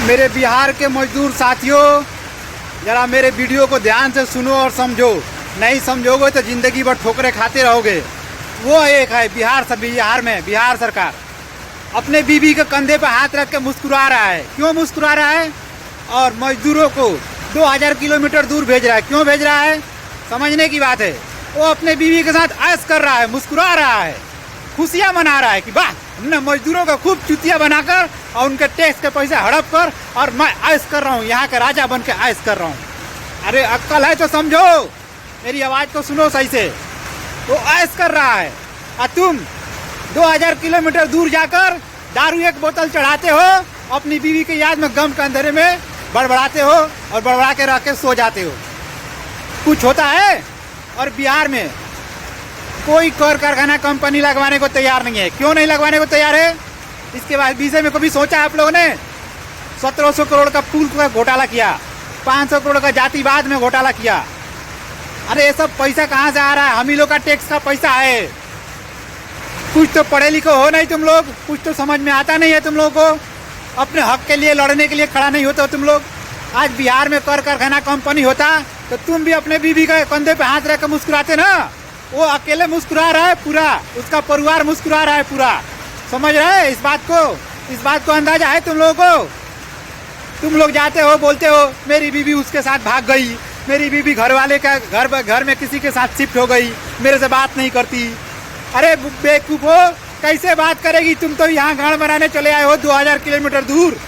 मेरे बिहार के मजदूर साथियों, जरा मेरे वीडियो को ध्यान से सुनो और समझो। नहीं समझोगे तो जिंदगी भर ठोकरे खाते रहोगे। वो एक है बिहार सरकार अपने बीवी के कंधे पर हाथ रख के मुस्कुरा रहा है। क्यों मुस्कुरा रहा है? और मजदूरों को 2000 किलोमीटर दूर भेज रहा है। क्यों भेज रहा है? समझने की बात है। वो अपने बीवी के साथ ऐश कर रहा है, मुस्कुरा रहा है, खुशियां मना रहा है कि वाह, हमने मजदूरों का खूब चुतिया बनाकर और उनके टैक्स के पैसे हड़प कर और मैं ऐश कर रहा हूँ, यहाँ का राजा बन के ऐश कर रहा हूँ। अरे अक्ल है तो समझो, मेरी आवाज़ को सुनो सही से। वो ऐश कर रहा है और तुम 2000 किलोमीटर दूर जाकर दारू एक बोतल चढ़ाते हो, अपनी बीवी के याद में गम के अंधेरे में बड़बड़ाते हो और बड़बड़ा के रख के सो जाते हो। कुछ होता है? और बिहार में कोई कारखाना कंपनी लगवाने को तैयार नहीं है। क्यों नहीं लगवाने को तैयार है? इसके बाद विषय में कभी सोचा आप लोगों ने? 1700 करोड़ का पुल का घोटाला किया, 500 करोड़ का जातिवाद में घोटाला किया। अरे ये सब पैसा कहाँ से आ रहा है? हम ही लोग का टैक्स का पैसा है। कुछ तो पढ़े लिखे हो नहीं तुम लोग, कुछ तो समझ में आता नहीं है तुम लोगों को। अपने हक के लिए लड़ने के लिए खड़ा नहीं होते हो तुम लोग। आज बिहार में कारखाना कंपनी होता तो तुम भी अपने बीवी के कंधे पे हाथ रख कर मुस्कुराते ना। वो अकेले मुस्कुरा रहा है, पूरा उसका परिवार मुस्कुरा रहा है पूरा। समझ रहे हैं इस बात को? इस बात को अंदाजा है तुम लोगों को? तुम लोग जाते हो, बोलते हो मेरी बीवी उसके साथ भाग गई, मेरी बीवी घर में किसी के साथ शिफ्ट हो गई, मेरे से बात नहीं करती। अरे बेवकूफ हो, कैसे बात करेगी? तुम तो यहाँ घर बनाने चले आए हो 2000 किलोमीटर दूर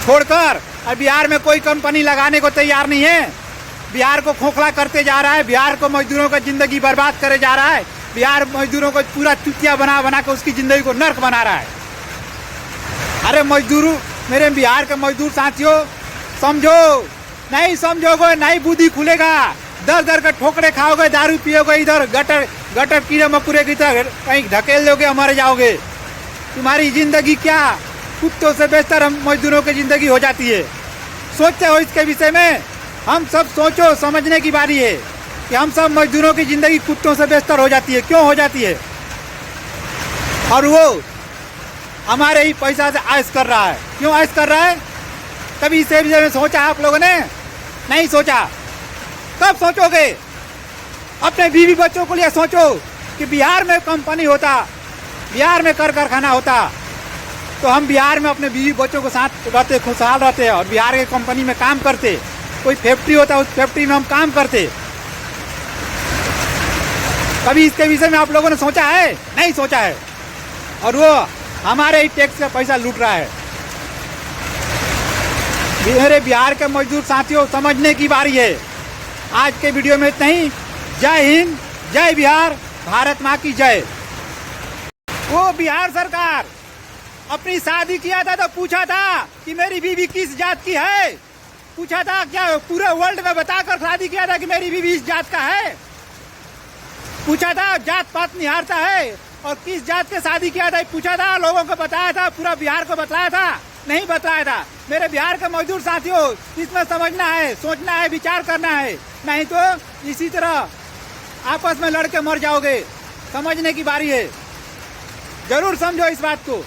छोड़कर, और बिहार में कोई कंपनी लगाने को तैयार नहीं है। बिहार को खोखला करते जा रहा है, बिहार को मजदूरों का जिंदगी बर्बाद करे जा रहा है, बिहार मजदूरों को पूरा चुतिया बना के उसकी जिंदगी को नर्क बना रहा है। अरे मजदूर, मेरे बिहार के मजदूर साथियों, समझो। नहीं समझोगे नहीं बुद्धि खुलेगा। दर दर का ठोकरे खाओगे, दारू पियोगे, इधर गटर कीड़े मकोड़े की तरह कहीं ढकेल दोगे, मर जाओगे। तुम्हारी जिंदगी क्या कुत्तों से बेहतर हम मजदूरों की जिंदगी हो जाती है। सोचते हो इसके विषय में? हम सब सोचो, समझने की बारी है कि हम सब मजदूरों की जिंदगी कुत्तों से बेहतर हो जाती है। क्यों हो जाती है? और वो हमारे ही पैसा से ऐश कर रहा है। क्यों ऐश कर रहा है? कभी इसे विषय में सोचा आप लोगों ने? नहीं सोचा। कब सोचोगे? अपने बीवी बच्चों को लिए सोचो कि बिहार में कंपनी होता, बिहार में कारखाना होता तो हम बिहार में अपने बीवी बच्चों के साथ रहते, खुशहाल रहते और बिहार के कंपनी में काम करते। कोई फैक्ट्री होता, उस फैक्ट्री में हम काम करते। कभी इसके विषय में आप लोगों ने सोचा है? नहीं सोचा है। और वो हमारे ही टैक्स का पैसा लूट रहा है। मेरे बिहार के मजदूर साथियों, समझने की बारी है। आज के वीडियो में इतना ही। जय हिंद, जय बिहार, भारत माँ की जय। वो बिहार सरकार अपनी शादी किया था तो पूछा था कि मेरी बीवी किस जात की है? पूछा था क्या? पूरे वर्ल्ड में बताकर शादी किया था कि मेरी बीवी इस जात का है? पूछा था? जात पात निहारता है और किस जात के शादी किया था पूछा था? लोगों को बताया था? पूरा बिहार को बताया था? नहीं बताया था। मेरे बिहार के मजदूर साथियों, इसमें समझना है, सोचना है, विचार करना है। नहीं तो इसी तरह आपस में लड़के मर जाओगे। समझने की बारी है। जरूर समझो इस बात को।